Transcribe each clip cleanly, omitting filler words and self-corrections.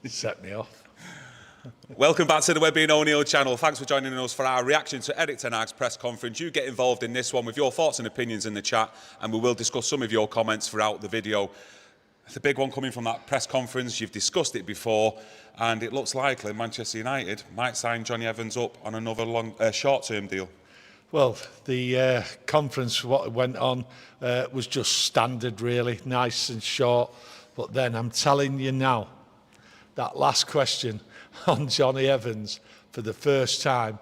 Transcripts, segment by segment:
Set me off. Welcome back to the Webby O'Neill channel. Thanks for joining us for our reaction to Erik Ten Hag's press conference. You get involved in this one with your thoughts and opinions in the chat, and we will discuss some of your comments throughout the video. The big one coming from that press conference, you've discussed it before, and it looks likely Manchester United might sign Jonny Evans up on another short-term deal. Well, the conference, what went on, was just standard, really, nice and short. But then I'm telling you now, that last question on Jonny Evans for the first time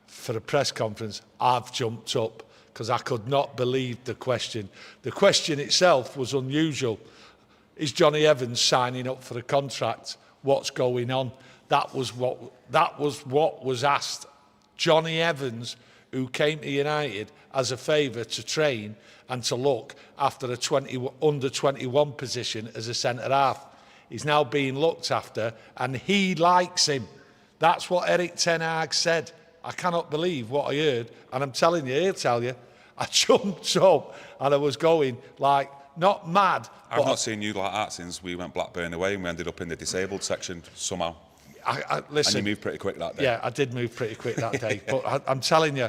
for a press conference, I've jumped up because I could not believe the question. The question itself was unusual. Is Jonny Evans signing up for a contract? What's going on? That was what was asked. Jonny Evans, who came to United as a favour to train and to look after a under-21 position as a centre-half. He's now being looked after and he likes him. That's what Erik Ten Hag said. I cannot believe what I heard. And I'm telling you, he'll tell you, I jumped up and I was going like, not mad. I've not seen you like that since we went Blackburn away and we ended up in the disabled section somehow. Listen, and you moved pretty quick that day. Yeah, I did move pretty quick that day. But I'm telling you,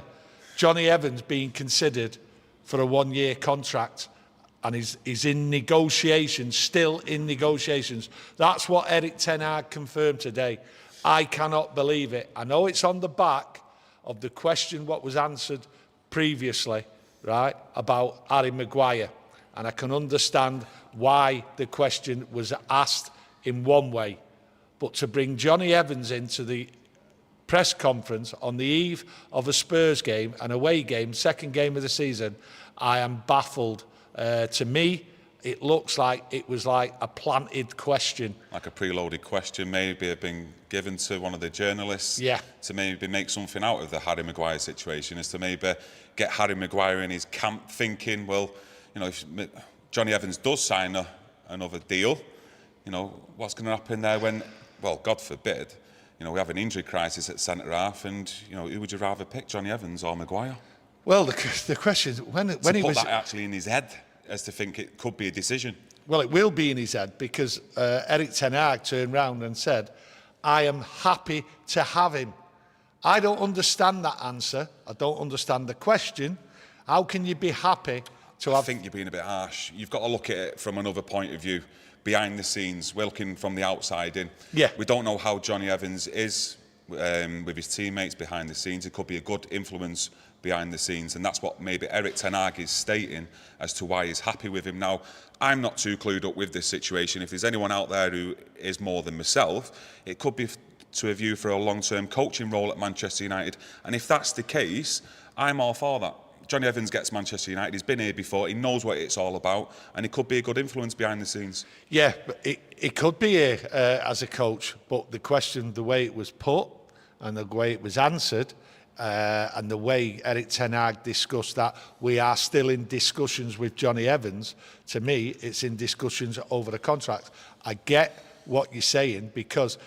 Jonny Evans being considered for a one-year contract and he's in negotiations, still in negotiations. That's what Erik Ten Hag confirmed today. I cannot believe it. I know it's on the back of the question what was answered previously, right, about Harry Maguire. And I can understand why the question was asked in one way. But to bring Jonny Evans into the press conference on the eve of a Spurs game, an away game, second game of the season, I am baffled. To me, it looks like it was like a planted question. Like a preloaded question, maybe had been given to one of the journalists to maybe make something out of the Harry Maguire situation, is to maybe get Harry Maguire in his camp thinking, well, you know, if Jonny Evans does sign another deal, you know, what's going to happen there when, well, God forbid, you know, we have an injury crisis at centre-half and, you know, who would you rather pick, Jonny Evans or Maguire? Well, the question is, when he was... put that actually in his head, as to think it could be a decision. Well, it will be in his head because Erik Ten Hag turned round and said, I am happy to have him. I don't understand that answer. I don't understand the question. How can you be happy to have... I think you're being a bit harsh. You've got to look at it from another point of view, behind the scenes, looking from the outside in. Yeah. We don't know how Jonny Evans is with his teammates behind the scenes. It could be a good influence behind the scenes, and that's what maybe Erik Ten Hag is stating as to why he's happy with him. Now, I'm not too clued up with this situation. If there's anyone out there who is more than myself, it could be to a view for a long-term coaching role at Manchester United, and if that's the case, I'm all for that. Jonny Evans gets Manchester United, he's been here before, he knows what it's all about, and it could be a good influence behind the scenes. Yeah, but it could be here as a coach, but the question, the way it was put and the way it was answered, and the way Erik Ten Hag discussed that we are still in discussions with Jonny Evans, to me, it's in discussions over a contract. I get what you're saying, because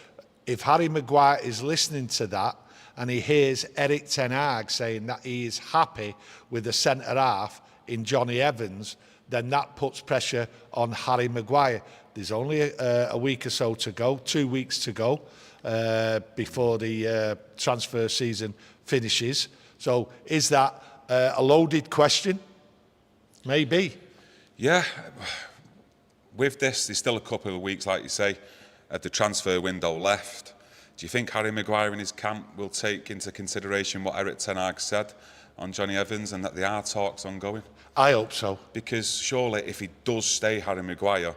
if Harry Maguire is listening to that and he hears Erik Ten Hag saying that he is happy with a centre-half in Jonny Evans, then that puts pressure on Harry Maguire. There's only a week or so to go, 2 weeks to go, before the transfer season finishes. So is that a loaded question? Maybe. Yeah. With this, there's still a couple of weeks, like you say, at the transfer window left. Do you think Harry Maguire in his camp will take into consideration what Erik Ten Hag said on Jonny Evans and that there are talks ongoing? I hope so. Because surely if he does stay Harry Maguire,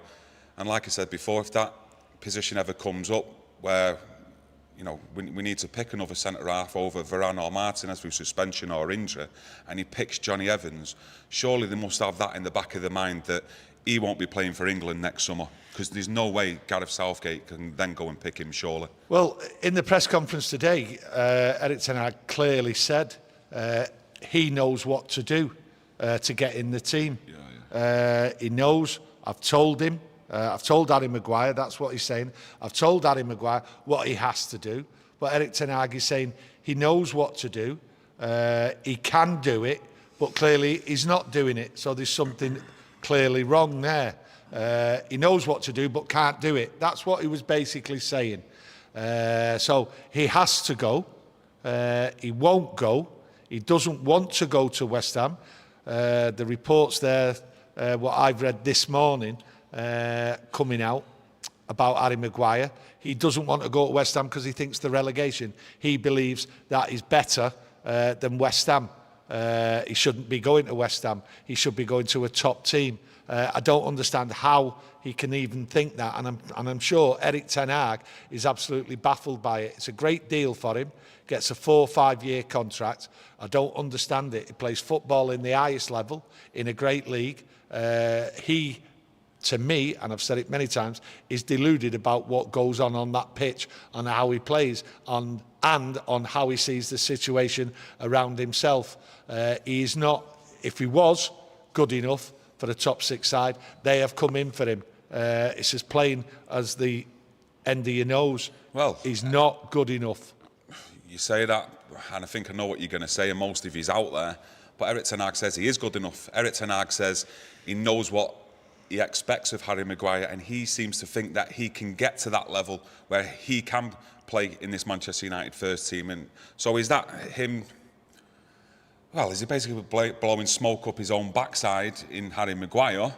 and like I said before, if that position ever comes up where, you know, we need to pick another centre-half over Varane or Martinez through suspension or injury, and he picks Jonny Evans, surely they must have that in the back of their mind that he won't be playing for England next summer, because there's no way Gareth Southgate can then go and pick him, surely. Well, in the press conference today, Erik Ten Hag clearly said he knows what to do to get in the team. He knows. I've told him. I've told Harry Maguire, that's what he's saying. I've told Harry Maguire what he has to do. But Erik Ten Hag is saying he knows what to do. He can do it, but clearly he's not doing it. So there's something clearly wrong there. He knows what to do but can't do it. That's what he was basically saying. So he has to go. He won't go. He doesn't want to go to West Ham. The reports there, what I've read this morning, coming out about Harry Maguire, he doesn't want to go to West Ham because he thinks the relegation, he believes that is better than West Ham. He shouldn't be going to West Ham. He should be going to a top team. I don't understand how he can even think that, and I'm sure Erik Ten Hag is absolutely baffled by it. It's a great deal for him. Gets a 4 or 5 year contract. I don't understand it. He plays football in the highest level in a great league. He, to me, and I've said it many times, is deluded about what goes on that pitch, on how he plays, and on how he sees the situation around himself. He is not, if he was good enough for the top 6 side, they have come in for him. It's as plain as the end of your nose. Well, he's not good enough. You say that, and I think I know what you're going to say, and most of he's out there. But Erik Ten Hag says he is good enough. Erik Ten Hag says he knows what he expects of Harry Maguire, and he seems to think that he can get to that level where he can play in this Manchester United first team. And so is that him? Well, is he basically blowing smoke up his own backside in Harry Maguire?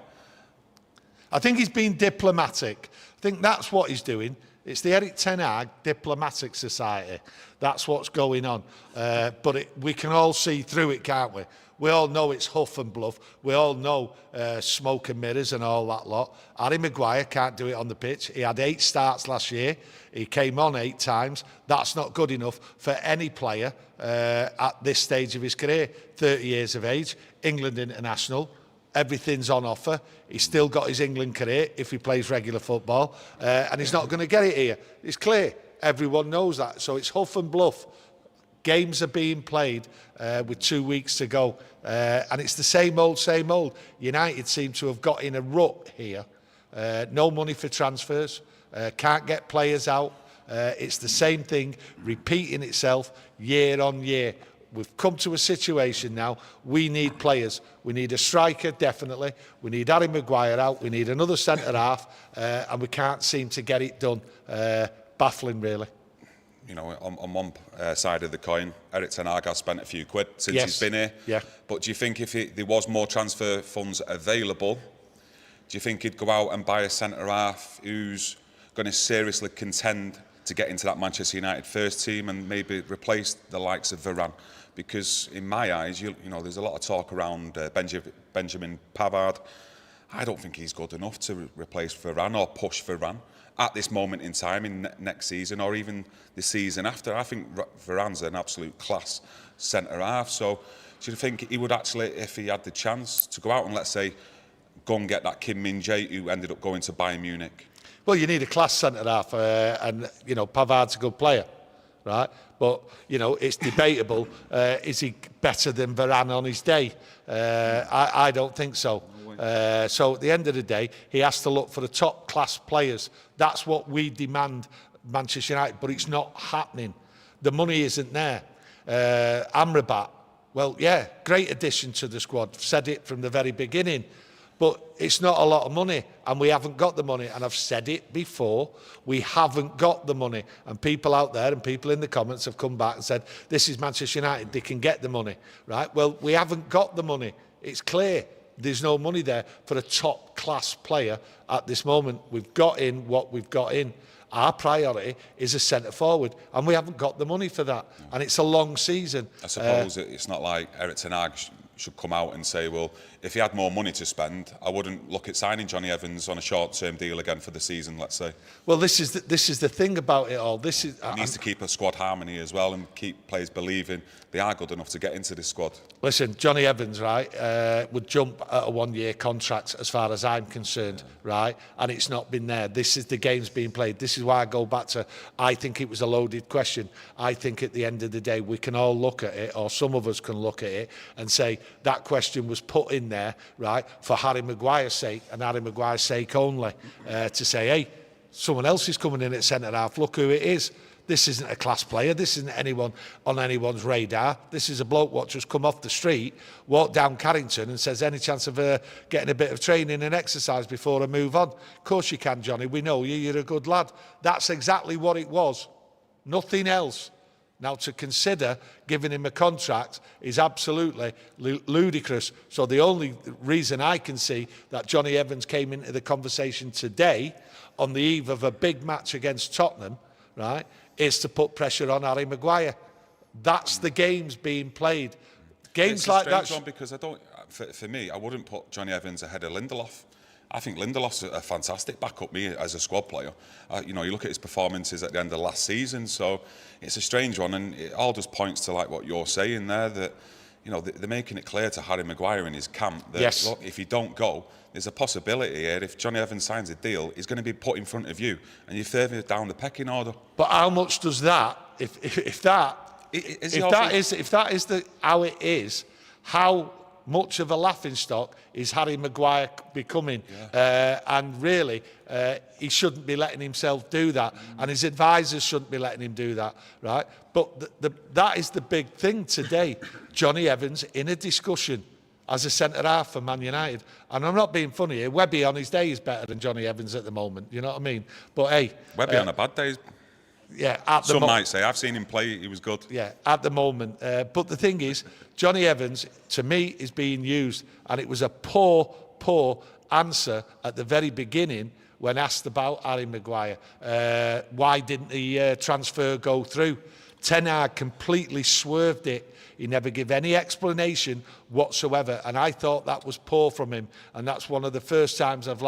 I think he's being diplomatic. I think that's what he's doing. It's the Erik Ten Hag Diplomatic Society. That's what's going on. But we can all see through it, can't we? We all know it's huff and bluff. We all know smoke and mirrors and all that lot. Harry Maguire can't do it on the pitch. He had 8 starts last year. He came on 8 times. That's not good enough for any player at this stage of his career. 30 years of age, England international. Everything's on offer. He's still got his England career if he plays regular football, and he's not going to get it here. It's clear. Everyone knows that. So it's huff and bluff. Games are being played with 2 weeks to go, and it's the same old, same old. United seem to have got in a rut here. No money for transfers. Can't get players out. It's the same thing repeating itself year on year. We've come to a situation now, we need players. We need a striker, definitely. We need Harry Maguire out. We need another centre-half, and we can't seem to get it done. Baffling, really. You know, on one side of the coin, Erik Ten Hag has spent a few quid since he's been here. Yeah. But do you think if there was more transfer funds available, do you think he'd go out and buy a centre-half who's going to seriously contend to get into that Manchester United first team and maybe replace the likes of Varane? Because in my eyes, you know, there's a lot of talk around Benjamin Pavard. I don't think he's good enough to replace Varane or push Varane at this moment in time in next season or even the season after. I think Varane's an absolute class centre-half. So do you think he would actually, if he had the chance, to go out and, let's say, go and get that Kim Min-jae who ended up going to Bayern Munich? Well, you need a class centre-half, and, you know, Pavard's a good player, right? But, you know, it's debatable. Is he better than Varane on his day? I don't think so. So at the end of the day, he has to look for the top-class players. That's what we demand, Manchester United, but it's not happening. The money isn't there. Amrabat, well, yeah, great addition to the squad. Said it from the very beginning. But it's not a lot of money, and we haven't got the money. And I've said it before, we haven't got the money. And people out there and people in the comments have come back and said, this is Manchester United, they can get the money, right? Well, we haven't got the money. It's clear there's no money there for a top-class player at this moment. We've got in what we've got in. Our priority is a centre-forward, and we haven't got the money for that. And it's a long season. I suppose it's not like Erik Ten Hag should come out and say, well, if he had more money to spend, I wouldn't look at signing Jonny Evans on a short-term deal again for the season, let's say. Well, this is the thing about it all. He needs to keep a squad harmony as well and keep players believing they are good enough to get into this squad. Listen, Jonny Evans, right, would jump at a 1-year contract as far as I'm concerned, right? And it's not been there. This is the games being played. This is why I go back to, I think it was a loaded question. I think at the end of the day, we can all look at it, or some of us can look at it and say that question was put in there, right, for Harry Maguire's sake and Harry Maguire's sake only, to say, hey, someone else is coming in at centre-half, look who it is. This isn't a class player. This isn't anyone on anyone's radar. This is a bloke what just come off the street, walked down Carrington and says, any chance of getting a bit of training and exercise before I move on? Of course you can, Johnny. We know you. You're a good lad. That's exactly what it was. Nothing else. Now, to consider giving him a contract is absolutely ludicrous. So the only reason I can see that Jonny Evans came into the conversation today on the eve of a big match against Tottenham, right, is to put pressure on Harry Maguire. That's the games being played. Games like that. It's a strange one because I don't. For me, I wouldn't put Jonny Evans ahead of Lindelof. I think Lindelof's a fantastic backup, me as a squad player. You know, you look at his performances at the end of last season, so it's a strange one, and it all just points to like what you're saying there, that, you know, they're making it clear to Harry Maguire in his camp that, yes, look, if you don't go, there's a possibility here, if Jonny Evans signs a deal, he's going to be put in front of you, and you're further down the pecking order. But how much does that, if that is how it is, how much of a laughingstock is Harry Maguire becoming? Yeah. And really, he shouldn't be letting himself do that, and his advisors shouldn't be letting him do that, right? But that is the big thing today. Jonny Evans in a discussion as a centre-half for Man United. And I'm not being funny here. Webby on his day is better than Jonny Evans at the moment, you know what I mean? But hey... Webby on a bad day. Yeah, at the some might say. I've seen him play, he was good. Yeah, at the moment. But the thing is, Jonny Evans, to me, is being used, and it was a poor answer at the very beginning when asked about Harry Maguire. Why didn't the transfer go through? Ten Hag completely swerved it. He never gave any explanation whatsoever, and I thought that was poor from him. And that's one of the first times I've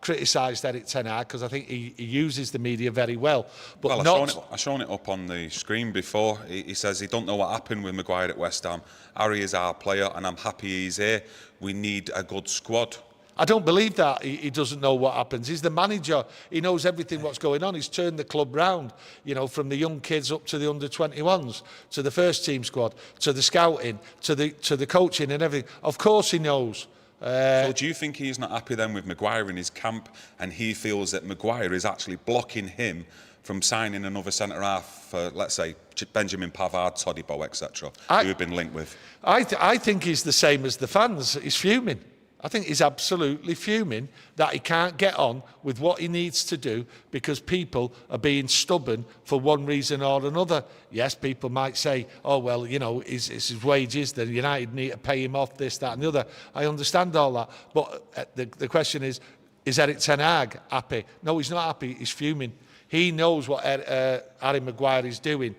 criticised Erik Ten Hag, because I think he uses the media very well. But I've shown it up on the screen before. He says he don't know what happened with Maguire at West Ham. Harry is our player, and I'm happy he's here. We need a good squad. I don't believe that he doesn't know what happens. He's the manager. He knows everything what's going on. He's turned the club round, you know, from the young kids up to the under-21s, to the first team squad, to the scouting, to the coaching and everything. Of course he knows. So do you think he's not happy then with Maguire in his camp, and he feels that Maguire is actually blocking him from signing another centre-half for, let's say, Benjamin Pavard, Todibo, etc., who have been linked with? I think he's the same as the fans. He's fuming. I think he's absolutely fuming that he can't get on with what he needs to do because people are being stubborn for one reason or another. Yes, people might say, oh, well, you know, it's his wages, the United need to pay him off, this, that and the other. I understand all that. But the question is Erik Ten Hag happy? No, he's not happy. He's fuming. He knows what Harry Maguire is doing.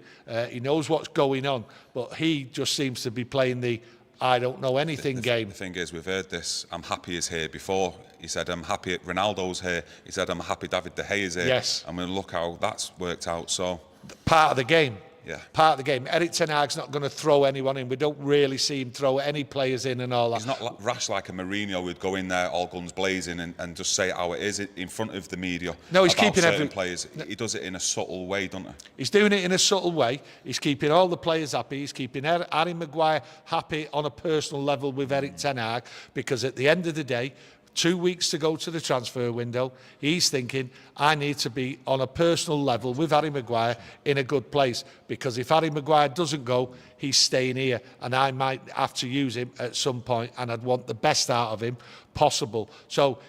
He knows what's going on. But he just seems to be playing the I don't know anything game. The thing is, we've heard this, I'm happy he's here before. He said, I'm happy Ronaldo's here. He said, I'm happy David De Gea is here. Yes. And we'll look how that's worked out. So part of the game. Yeah. Part of the game. Erik Ten Hag's not going to throw anyone in. We don't really see him throw any players in and all that. He's not rash like a Mourinho who'd go in there all guns blazing and just say how it is in front of the media. No, he's keeping every players. He does it in a subtle way, doesn't he? He's doing it in a subtle way. He's keeping all the players happy. He's keeping Harry Maguire happy on a personal level with Erik Ten Hag, because at the end of the day, 2 weeks to go to the transfer window, he's thinking, I need to be on a personal level with Harry Maguire in a good place, because if Harry Maguire doesn't go, he's staying here, and I might have to use him at some point, and I'd want the best out of him possible. So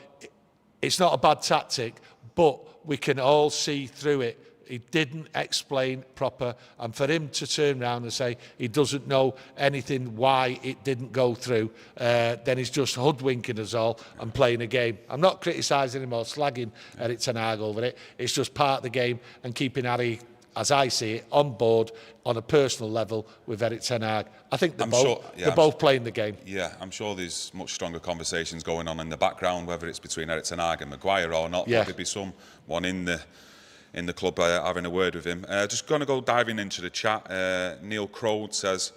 it's not a bad tactic, but we can all see through it. He didn't explain proper, and for him to turn around and say he doesn't know anything why it didn't go through, then he's just hoodwinking us all and playing a game. I'm not criticising him or slagging Erik Ten Hag over it. It's just part of the game and keeping Harry, as I see it, on board on a personal level with Erik Ten Hag. I think they're both playing the game. Yeah, I'm sure there's much stronger conversations going on in the background, whether it's between Erik Ten Hag and Maguire or not. Yeah. There'll be someone in the club having a word with him. Just going to go diving into the chat. Neil Crowd says,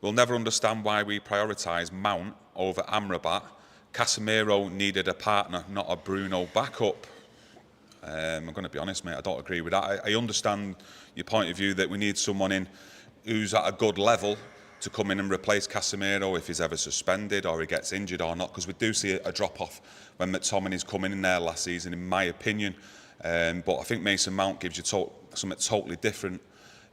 we'll never understand why we prioritise Mount over Amrabat. Casemiro needed a partner, not a Bruno backup. I'm going to be honest, mate, I don't agree with that. I understand your point of view that we need someone in who's at a good level to come in and replace Casemiro if he's ever suspended or he gets injured or not, because we do see a drop-off when McTominay's coming in there last season, in my opinion. But I think Mason Mount gives you something totally different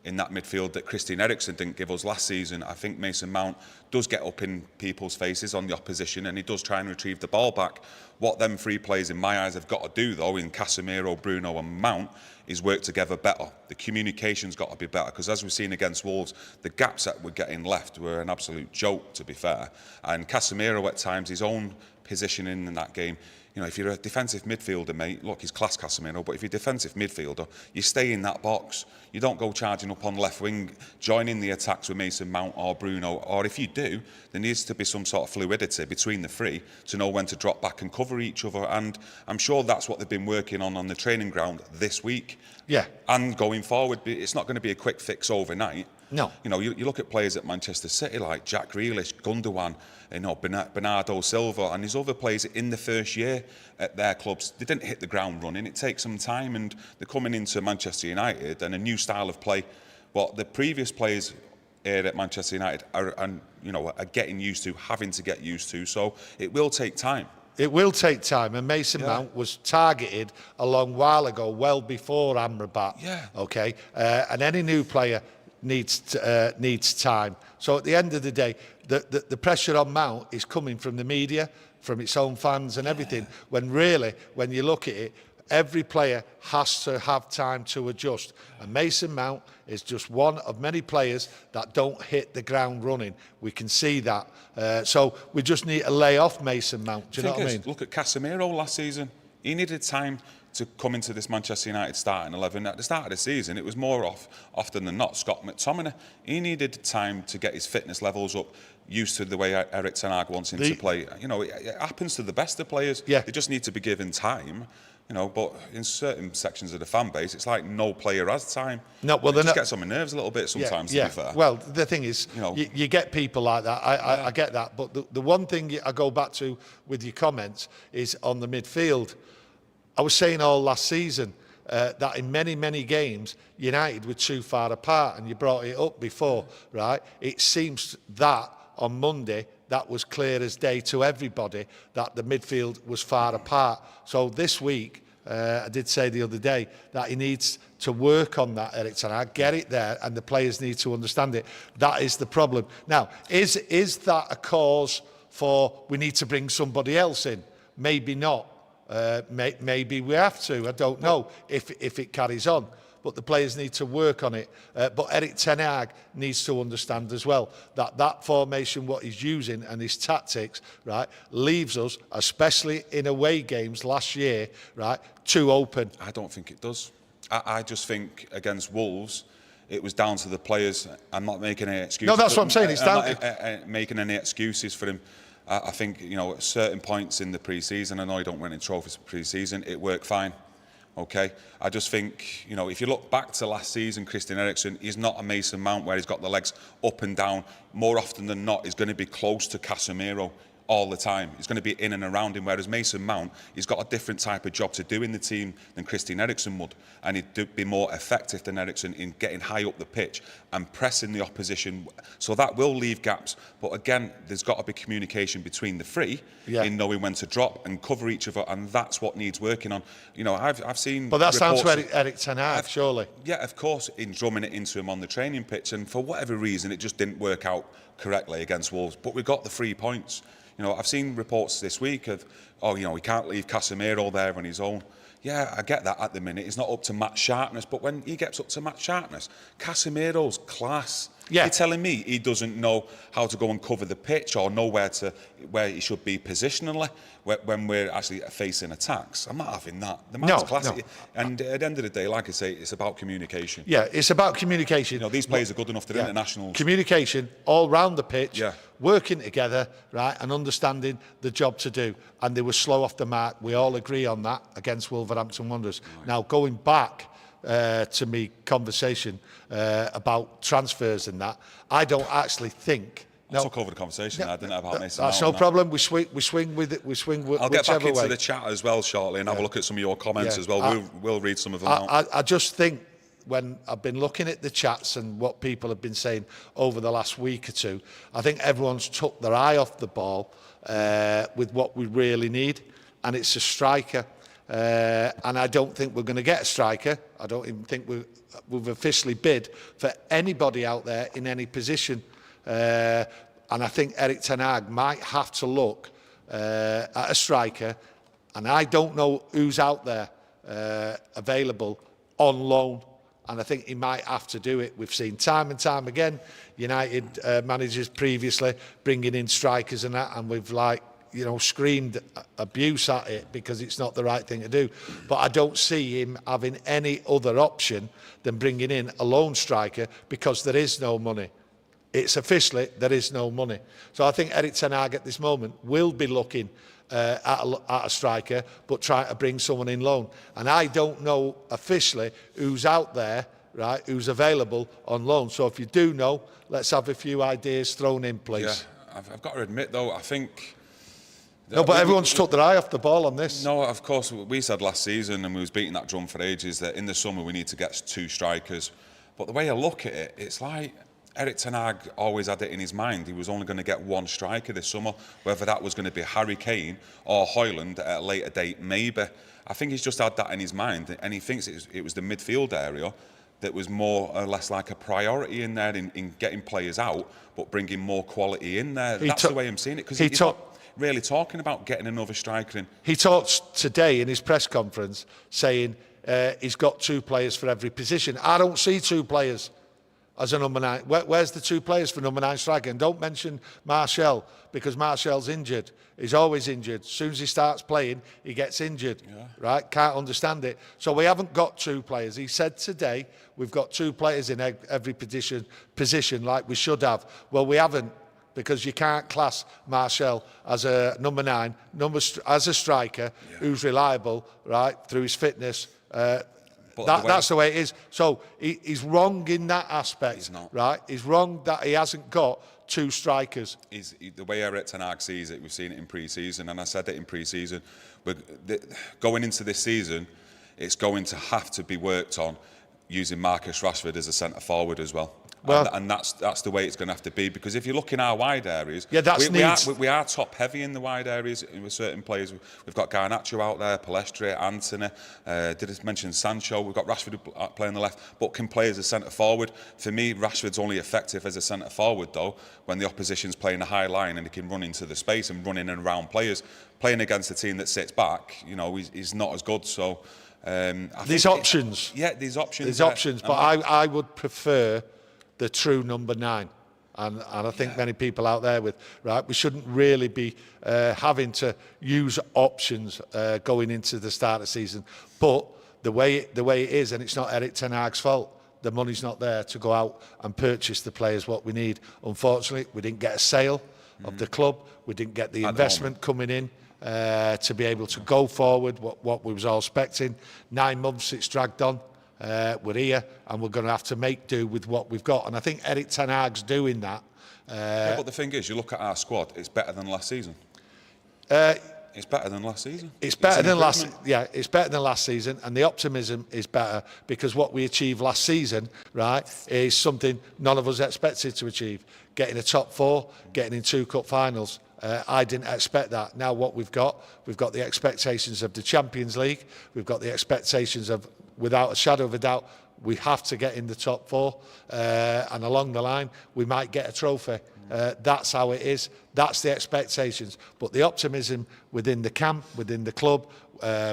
in that midfield that Christian Eriksen didn't give us last season. I think Mason Mount does get up in people's faces on the opposition, and he does try and retrieve the ball back. What them three players in my eyes have got to do, though, in Casemiro, Bruno and Mount, is work together better. The communication's got to be better, because as we've seen against Wolves, the gaps that we're getting left were an absolute joke, to be fair. And Casemiro, at times, his own positioning in that game, you know, if you're a defensive midfielder, mate, look, he's class Casemiro, but if you're a defensive midfielder, you stay in that box. You don't go charging up on left wing, joining the attacks with Mason Mount or Bruno, or if you do, there needs to be some sort of fluidity between the three to know when to drop back and cover each other, and I'm sure that's what they've been working on the training ground this week. Yeah. And going forward, it's not going to be a quick fix overnight. No. You know, you look at players at Manchester City like Jack Grealish, Gundogan, you know, Bernardo Silva, and these other players in the first year at their clubs, they didn't hit the ground running. It takes some time, and they're coming into Manchester United and a new style of play. What the previous players here at Manchester United are getting used to, having to get used to. So it will take time. It will take time, and Mason Mount was targeted a long while ago, well before Amrabat. Yeah. Okay, and any new player needs time. So at the end of the day, the pressure on Mount is coming from the media, from its own fans and everything, when really, when you look at it, every player has to have time to adjust. And Mason Mount is just one of many players that don't hit the ground running. We can see that. So we just need to lay off Mason Mount. Do you know what I mean? Look at Casemiro last season. He needed time to come into this Manchester United starting 11. At the start of the season, it was more often than not Scott McTominay. He needed time to get his fitness levels up, used to the way Erik Ten Hag wants him to play. You know, it happens to the best of players. Yeah. They just need to be given time. You know, but in certain sections of the fan base, it's like no player has time. No, well, it just gets on my nerves a little bit sometimes, to be fair. Well, the thing is, you get people like that. I get that. But the one thing I go back to with your comments is on the midfield. I was saying all last season that in many, many games, United were too far apart, and you brought it up before, right? It seems that on Monday, that was clear as day to everybody that the midfield was far apart. So this week, I did say the other day that he needs to work on that, Erik Ten Hag, get it there, and the players need to understand it. That is the problem. Now, is that a cause for we need to bring somebody else in? Maybe not. Maybe we have to. I don't know if it carries on. But the players need to work on it. But Erik Ten Hag needs to understand as well that formation, what he's using and his tactics, right, leaves us, especially in away games last year, right, too open. I don't think it does. I just think against Wolves, it was down to the players. I'm not making any excuses. No, that's what I'm saying. It's down to making any excuses for him. I think, you know, at certain points in the pre-season, I know you don't win any trophies pre-season, it worked fine. Okay, I just think, you know, if you look back to last season, Christian Eriksen, he's not a Mason Mount where he's got the legs up and down. More often than not, he's going to be close to Casemiro all the time. He's going to be in and around him, whereas Mason Mount, he's got a different type of job to do in the team than Christian Eriksen would, and he'd be more effective than Eriksen in getting high up the pitch and pressing the opposition. So that will leave gaps, but again, there's got to be communication between the three in knowing when to drop and cover each other, and that's what needs working on. You know, I've seen. But that's down to Erik Ten Hag, surely. Yeah, of course, in drumming it into him on the training pitch, and for whatever reason, it just didn't work out correctly against Wolves. But we got the 3 points. You know, I've seen reports this week of, oh, you know, we can't leave Casemiro there on his own. Yeah, I get that at the minute. He's not up to match sharpness, but when he gets up to match sharpness, Casemiro's class. Yeah. You're telling me he doesn't know how to go and cover the pitch or know where he should be positionally when we're actually facing attacks? I'm not having that. The man's classic. No. And at the end of the day, like I say, it's about communication. Yeah, it's about communication. You know, these players are good enough to the internationals. Communication all round the pitch, working together, right, and understanding the job to do. And they were slow off the mark. We all agree on that against Wolverhampton Wanderers. Right. Now, going back to me conversation about transfers and that, I don't actually think. I took over the conversation. I didn't have about Mason. That's no problem. We swing with it. We swing with. I'll get back into the chat as well shortly and have a look at some of your comments as well. We'll read some of them out. I just think when I've been looking at the chats and what people have been saying over the last week or two, I think everyone's took their eye off the ball with what we really need, and it's a striker. And I don't think we're going to get a striker. I don't even think we've officially bid for anybody out there in any position. And I think Erik Ten Hag might have to look at a striker, and I don't know who's out there available on loan. And I think he might have to do it. We've seen time and time again United managers previously bringing in strikers and that, and we've screamed abuse at it because it's not the right thing to do. But I don't see him having any other option than bringing in a lone striker because there is no money. It's officially, there is no money. So I think Erik Ten Hag at this moment will be looking at a striker, but trying to bring someone in loan. And I don't know officially who's out there, right, who's available on loan. So if you do know, let's have a few ideas thrown in, please. Yeah, I've got to admit, though, I think... No, but everyone's took their eye off the ball on this. No, of course, we said last season, and we was beating that drum for ages, that in the summer we need to get 2 strikers. But the way I look at it, it's like Erik Ten Hag always had it in his mind. He was only going to get 1 striker this summer, whether that was going to be Harry Kane or Højlund at a later date, maybe. I think he's just had that in his mind, and he thinks it was the midfield area that was more or less like a priority in there in getting players out, but bringing more quality in there. That's the way I'm seeing it, because he's not really talking about getting another striker in. He talked today in his press conference saying he's got 2 players for every position. I don't see 2 players as a number 9. Where's the 2 players for number 9 striker? And don't mention Martial, because Martial's injured. He's always injured. As soon as he starts playing, he gets injured. Yeah. Right? Can't understand it. So we haven't got 2 players. He said today we've got 2 players in every position like we should have. Well, we haven't, because you can't class Martial as a number 9, as a striker who's reliable, right, through his fitness. That's the way it is. So he's wrong in that aspect. He's not. Right? He's wrong that he hasn't got 2 strikers. The way Erik Ten Hag sees it, we've seen it in pre-season, and I said it in pre-season, going into this season, it's going to have to be worked on using Marcus Rashford as a centre forward as well. Well, and that's the way it's going to have to be, because if you look in our wide areas, we are top heavy in the wide areas with certain players. We've got Garnacho out there, Palestri, Anthony. Did I mention Sancho? We've got Rashford playing the left, but can play as a centre forward. For me, Rashford's only effective as a centre forward though when the opposition's playing a high line and he can run into the space and run in and around players. Playing against a team that sits back, he's not as good. So these options. These options. There's options, but I would prefer the true number 9, and I think many people out there we shouldn't really be having to use options going into the start of the season. But the way it is, and it's not Erik Ten Hag's fault, the money's not there to go out and purchase the players what we need. Unfortunately, we didn't get a sale of the club. We didn't get the investment coming in to be able to go forward what we was all expecting. 9 months it's dragged on. We're here and we're going to have to make do with what we've got, and I think Erik Ten Hag's doing that. But the thing is, you look at our squad, it's better than last season. It's better than last season. It's better than last. Yeah, it's better than last season, and the optimism is better because what we achieved last season, right, is something none of us expected to achieve. Getting a top 4, getting in 2 cup finals. I didn't expect that. Now what we've got the expectations of the Champions League. We've got the expectations of, without a shadow of a doubt, we have to get in the top 4, and along the line we might get a trophy. That's how it is. That's the expectations. But the optimism within the camp, within the club,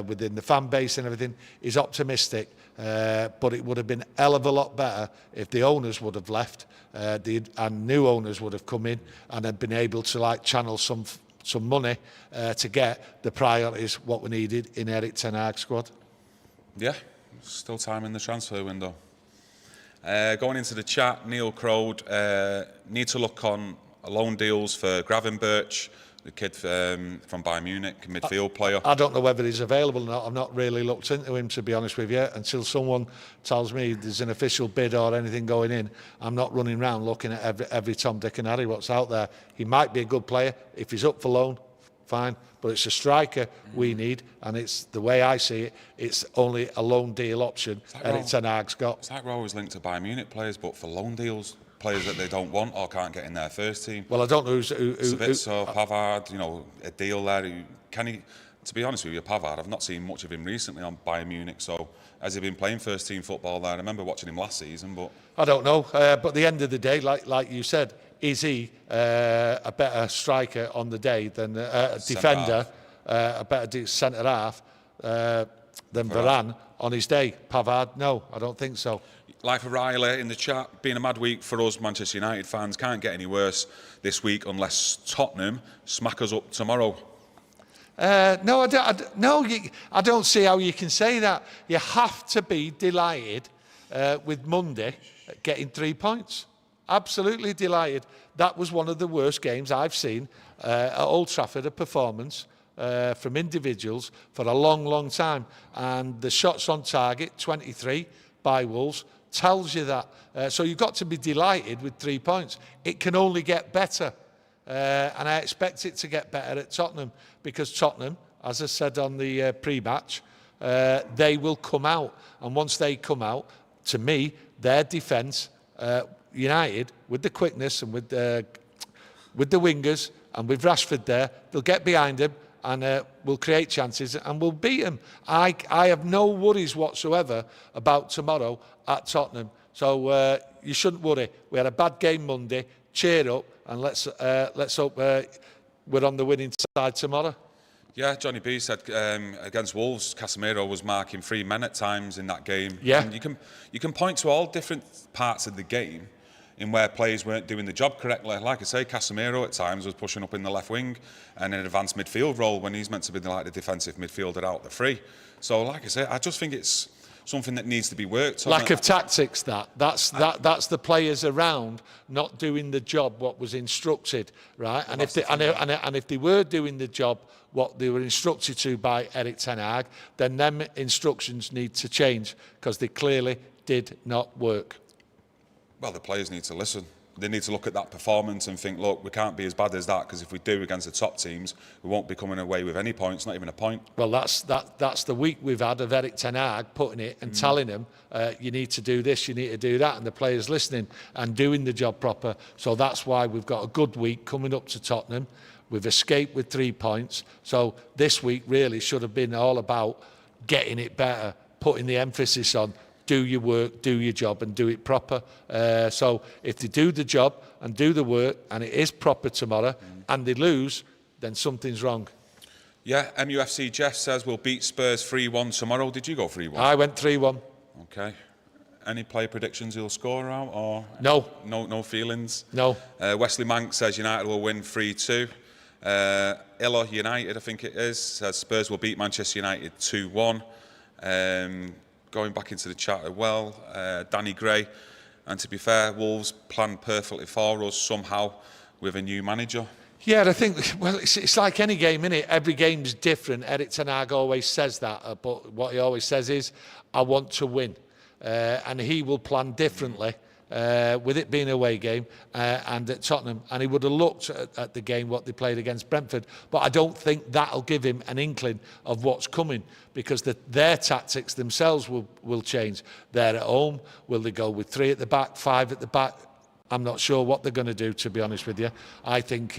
within the fan base and everything is optimistic. But it would have been a hell of a lot better if the owners would have left and new owners would have come in and had been able to channel some money to get the priorities what we needed in Erik Ten Hag's squad. Yeah. Still time in the transfer window. Going into the chat, Neil Crowd, need to look on loan deals for Gravenberch, the kid from Bayern Munich, midfield player. I don't know whether he's available or not. I've not really looked into him, to be honest with you, until someone tells me there's an official bid or anything going in. I'm not running around looking at every Tom, Dick and Harry what's out there. He might be a good player. If he's up for loan, fine. But it's a striker we need, and it's the way I see it, it's only a loan deal option Erik Ten Hag's got. It's like we're always linked to Bayern Munich players, but for loan deals, players that they don't want or can't get in their first team. Well, I don't know Savitzer, Pavard, a deal there. to be honest with you, Pavard, I've not seen much of him recently on Bayern Munich. So has he been playing first team football there? I remember watching him last season, but I don't know. But at the end of the day, like you said, is he a better striker on the day than a defender, a better centre half than Varane on his day? Pavard, no, I don't think so. Life of Riley in the chat, being a mad week for us Manchester United fans, can't get any worse this week unless Tottenham smack us up tomorrow. No, I don't see how you can say that. You have to be delighted with Monday getting 3 points. Absolutely delighted. That was one of the worst games I've seen at Old Trafford, a performance from individuals for a long, long time. And the shots on target, 23 by Wolves, tells you that. So you've got to be delighted with 3 points. It can only get better. And I expect it to get better at Tottenham, because Tottenham, as I said on the pre-match, they will come out. And once they come out, to me, their defence, United, with the quickness and with the wingers and with Rashford there, they'll get behind him and we'll create chances and we'll beat him. I have no worries whatsoever about tomorrow at Tottenham. So you shouldn't worry. We had a bad game Monday. Cheer up and let's hope we're on the winning side tomorrow. Yeah, Johnny B said against Wolves, Casemiro was marking 3 men at times in that game. Yeah. And you can point to all different parts of the game in where players weren't doing the job correctly. Like I say, Casemiro at times was pushing up in the left wing and in an advanced midfield role when he's meant to be like the defensive midfielder out the free. So like I say, I just think it's something that needs to be worked on. Lack of tactics, that's the players around not doing the job what was instructed, right? And if they were doing the job what they were instructed to by Erik Ten Hag, then them instructions need to change, because they clearly did not work. Well, the players need to listen. They need to look at that performance and think, look, we can't be as bad as that, because if we do against the top teams, we won't be coming away with any points, not even a point. Well, that's the week we've had of Erik Ten Hag putting it and telling them, you need to do this, you need to do that, and the players listening and doing the job proper. So that's why we've got a good week coming up to Tottenham. We've escaped with 3 points. So this week really should have been all about getting it better, putting the emphasis on do your work, do your job and do it proper. So if they do the job and do the work and it is proper tomorrow and they lose, then something's wrong. Yeah, MUFC Jeff says we'll beat Spurs 3-1 tomorrow. Did you go 3-1? I went 3-1. Okay. Any player predictions he'll score out? Or No. No feelings? No. Wesley Mank says United will win 3-2. Illa United, I think it is, says Spurs will beat Manchester United 2-1. Going back into the chat as well, Danny Gray, and to be fair, Wolves planned perfectly for us somehow with a new manager. Yeah, I think, well, it's like any game, innit? Every game's different. Erik Ten Hag always says that, but what he always says is, I want to win. And he will plan differently with it being an away game and at Tottenham. And he would have looked at the game, what they played against Brentford. But I don't think that'll give him an inkling of what's coming, because their tactics themselves will change. They're at home. Will they go with 3 at the back, 5 at the back? I'm not sure what they're going to do, to be honest with you. I think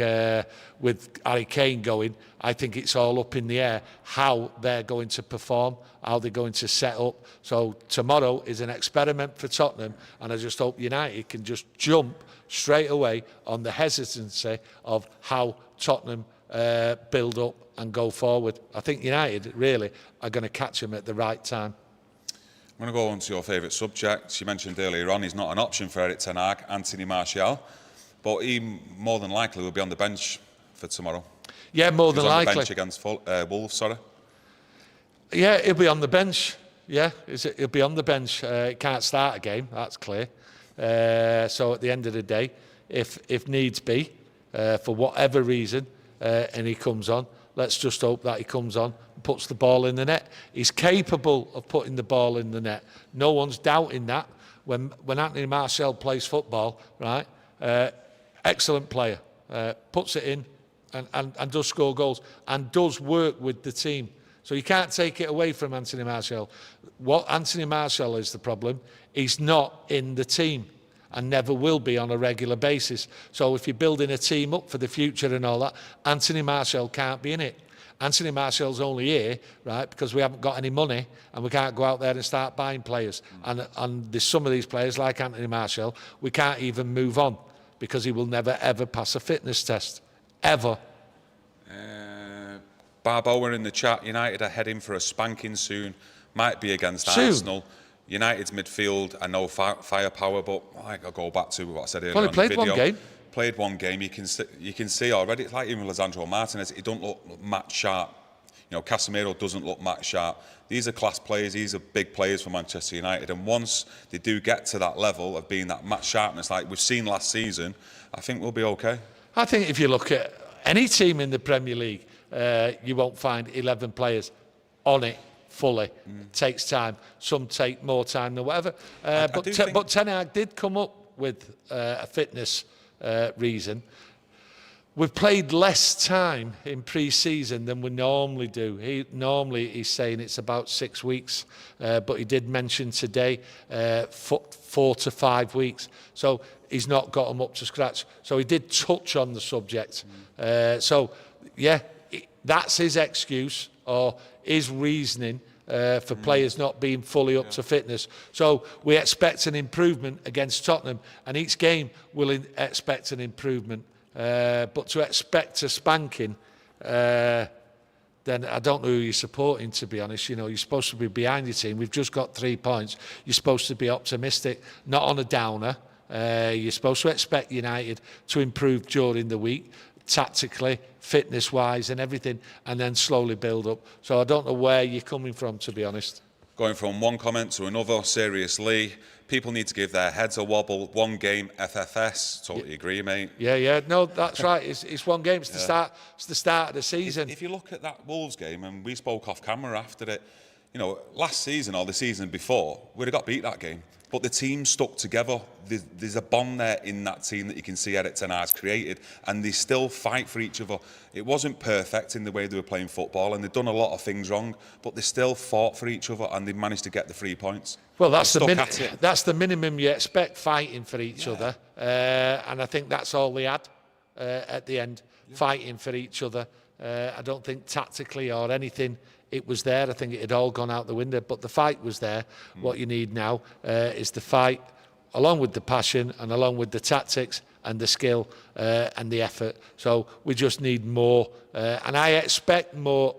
with Harry Kane going, I think it's all up in the air how they're going to perform, how they're going to set up. So tomorrow is an experiment for Tottenham, and I just hope United can just jump straight away on the hesitancy of how Tottenham build up and go forward. I think United really are going to catch them at the right time. I'm going to go on to your favourite subject. You mentioned earlier on he's not an option for Erik Ten Hag, Anthony Martial, but he more than likely will be on the bench for tomorrow. Yeah, more than likely. On the bench against Wolves, sorry. Yeah, he'll be on the bench. Yeah, he'll be on the bench. He can't start a game, that's clear. So at the end of the day, if needs be, for whatever reason, and he comes on, let's just hope that he comes on and puts the ball in the net. He's capable of putting the ball in the net. No one's doubting that. When Anthony Martial plays football, right, excellent player, puts it in and does score goals and does work with the team. So you can't take it away from Anthony Martial. What Anthony Martial is the problem, he's not in the team and never will be on a regular basis. So if you're building a team up for the future and all that, Anthony Martial can't be in it. Anthony Martial's only here, right, because we haven't got any money and we can't go out there and start buying players. And there's some of these players, like Anthony Martial, we can't even move on because he will never, ever pass a fitness test. Ever. Barboa in the chat, United are heading for a spanking soon. Might be against Arsenal. United's midfield are no firepower, but I'll go back to what I said earlier on the video. Played one game. Played one game. You can see already. It's like even Lisandro Martinez. He don't look match sharp. You know, Casemiro doesn't look match sharp. These are class players. These are big players for Manchester United. And once they do get to that level of being that match sharpness, like we've seen last season, I think we'll be okay. I think if you look at any team in the Premier League, you won't find 11 players on it fully. It takes time. Some take more time than whatever. But Ten Hag did come up with a fitness reason. We've played less time in pre-season than we normally do. He's saying it's about 6 weeks, but he did mention today 4 to 5 weeks. So he's not got them up to scratch. So he did touch on the subject. So, yeah, that's his excuse or his reasoning for players not being fully up to fitness. So we expect an improvement against Tottenham, and each game we'll expect an improvement. But to expect a spanking, then I don't know who you're supporting, to be honest. You know, you're supposed to be behind your team. We've just got 3 points. You're supposed to be optimistic, not on a downer. You're supposed to expect United to improve during the week, tactically, fitness-wise and everything, and then slowly build up. So I don't know where you're coming from, to be honest. Going from one comment to another, seriously, people need to give their heads a wobble. One game, FFS. Totally agree, mate. Yeah. No, that's right. It's one game. It's the start. It's the start of the season. If you look at that Wolves game, and we spoke off camera after it, you know, last season or the season before, we'd have got beat that game. But the team stuck together. There's a bond there in that team that you can see Erik Ten Hag's created, and they still fight for each other. It wasn't perfect in the way they were playing football, and they'd done a lot of things wrong, but they still fought for each other, and they managed to get the 3 points. Well, that's the minimum you expect, fighting for each other, and I think that's all they had at the end, fighting for each other. I don't think tactically or anything it was there. I think it had all gone out the window, but the fight was there. What you need now is the fight, along with the passion and along with the tactics and the skill and the effort. So we just need more, and I expect more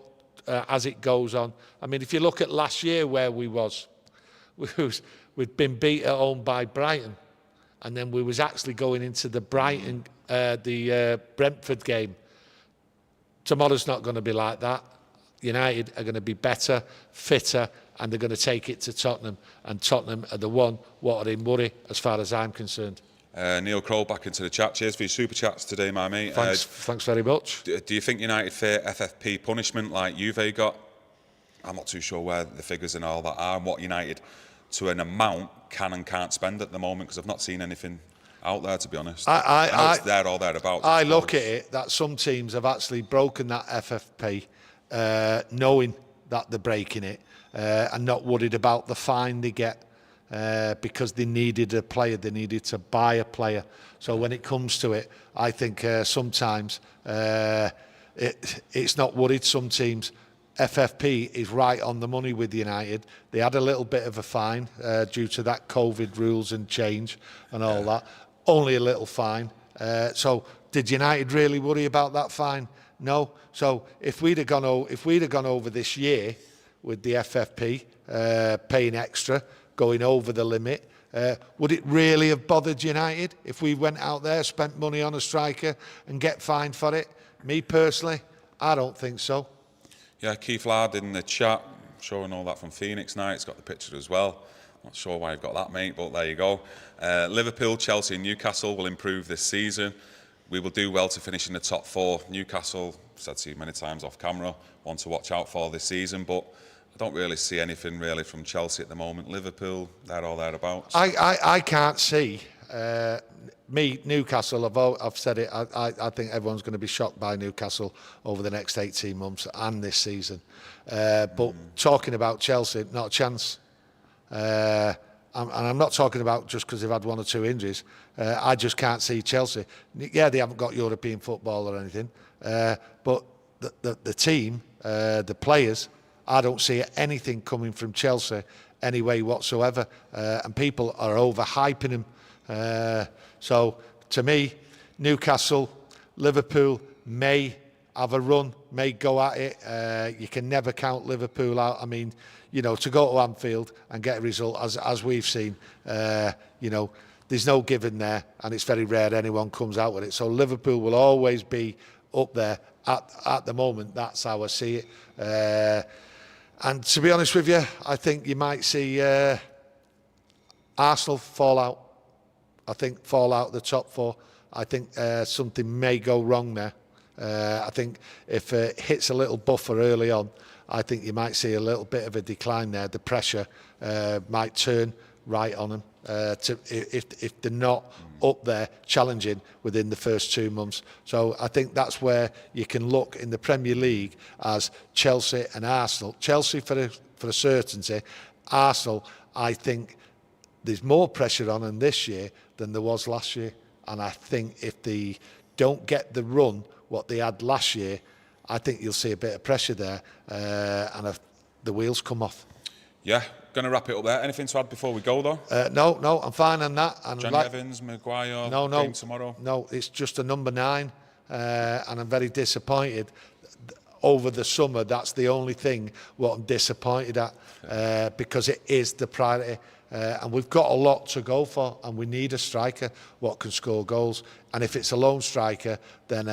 as it goes on. I mean, if you look at last year where we'd been beat at home by Brighton, and then we was actually going into the Brentford game. Tomorrow's not going to be like that. United are going to be better, fitter, and they're going to take it to Tottenham. And Tottenham are the one what are in worry as far as I'm concerned. Neil Crow back into the chat. Cheers for your super chats today, my mate. Thanks very much. Do you think United fear FFP punishment like Juve got? I'm not too sure where the figures and all that are and what United, to an amount, can and can't spend at the moment, because I've not seen anything out there, to be honest. I know it's there or thereabouts. I look at it that some teams have actually broken that FFP, knowing that they're breaking it, and not worried about the fine they get, because they needed a player, they needed to buy a player. So when it comes to it, I think sometimes it's not worried. Some teams, FFP is right on the money with United. They had a little bit of a fine due to that COVID rules and change and all that. Only a little fine. So did United really worry about that fine? No. So if we'd have gone over this year with the FFP, paying extra, going over the limit, would it really have bothered United if we went out there, spent money on a striker and get fined for it? Me personally, I don't think so. Yeah, Keith Ladd in the chat, showing all that from Phoenix now. It's got the picture as well. Not sure why you've got that, mate, but there you go. Liverpool, Chelsea and Newcastle will improve this season. We will do well to finish in the top 4. Newcastle, I've said to you many times off camera, one to watch out for this season, but I don't really see anything really from Chelsea at the moment. Liverpool, there or thereabouts. I can't see. Newcastle, I've said it, I think everyone's going to be shocked by Newcastle over the next 18 months and this season. But talking about Chelsea, not a chance. And I'm not talking about just because they've had 1 or 2 injuries. I just can't see Chelsea. Yeah, they haven't got European football or anything, but the team, the players, I don't see anything coming from Chelsea any way whatsoever, and people are overhyping him. So to me, Newcastle, Liverpool may have a run, may go at it. You can never count Liverpool out. I mean, you know, to go to Anfield and get a result, as we've seen, you know, there's no giving there, and it's very rare anyone comes out with it. So Liverpool will always be up there at the moment. That's how I see it. And to be honest with you, I think you might see Arsenal fall out. I think fall out the top four. I think something may go wrong there. I think if it hits a little buffer early on, I think you might see a little bit of a decline there. The pressure might turn right on them if they're not up there challenging within the first 2 months. So I think that's where you can look in the Premier League as Chelsea and Arsenal. Chelsea for a certainty. Arsenal, I think there's more pressure on them this year than there was last year. And I think if they don't get the run what they had last year, I think you'll see a bit of pressure there, and if the wheels come off. Yeah, going to wrap it up there. Anything to add before we go, though? No, I'm fine on that. And Jonny Evans, Maguire, game tomorrow? No, it's just a number 9, and I'm very disappointed. Over the summer, that's the only thing what I'm disappointed at, because it is the priority. And we've got a lot to go for, and we need a striker what can score goals. And if it's a lone striker, then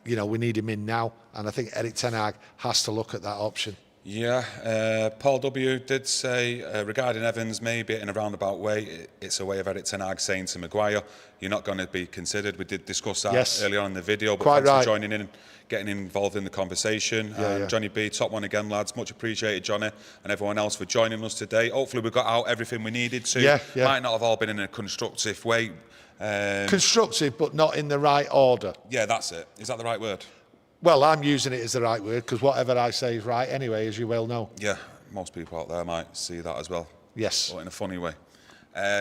you know, we need him in now. And I think Erik Ten Hag has to look at that option. Yeah, Paul W did say regarding Evans, maybe in a roundabout way, it's a way of Erik Ten Hag saying to Maguire, you're not going to be considered. We did discuss that earlier on in the video, but Quite thanks right. for joining in and getting involved in the conversation. Johnny B, top one again, lads. Much appreciated, Johnny, and everyone else for joining us today. Hopefully we got out everything we needed to. Might not have all been in a constructive way. Constructive, but not in the right order. Yeah, that's it. Is that the right word? Well, I'm using it as the right word, because whatever I say is right anyway, as you well know. Yeah, most people out there might see that as well. Yes. But in a funny way.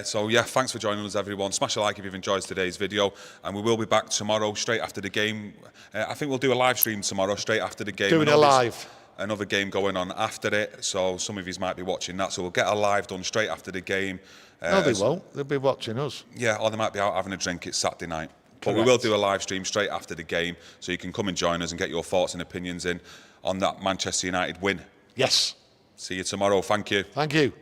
So yeah, thanks for joining us, everyone. Smash a like if you've enjoyed today's video, and we will be back tomorrow straight after the game. I think we'll do a live stream tomorrow straight after the game. Doing a live. Another game going on after it, so some of you might be watching that. So we'll get a live done straight after the game. No, they won't. They'll be watching us. Yeah, or they might be out having a drink. It's Saturday night. But we will do a live stream straight after the game, so you can come and join us and get your thoughts and opinions in on that Manchester United win. Yes. See you tomorrow. Thank you. Thank you.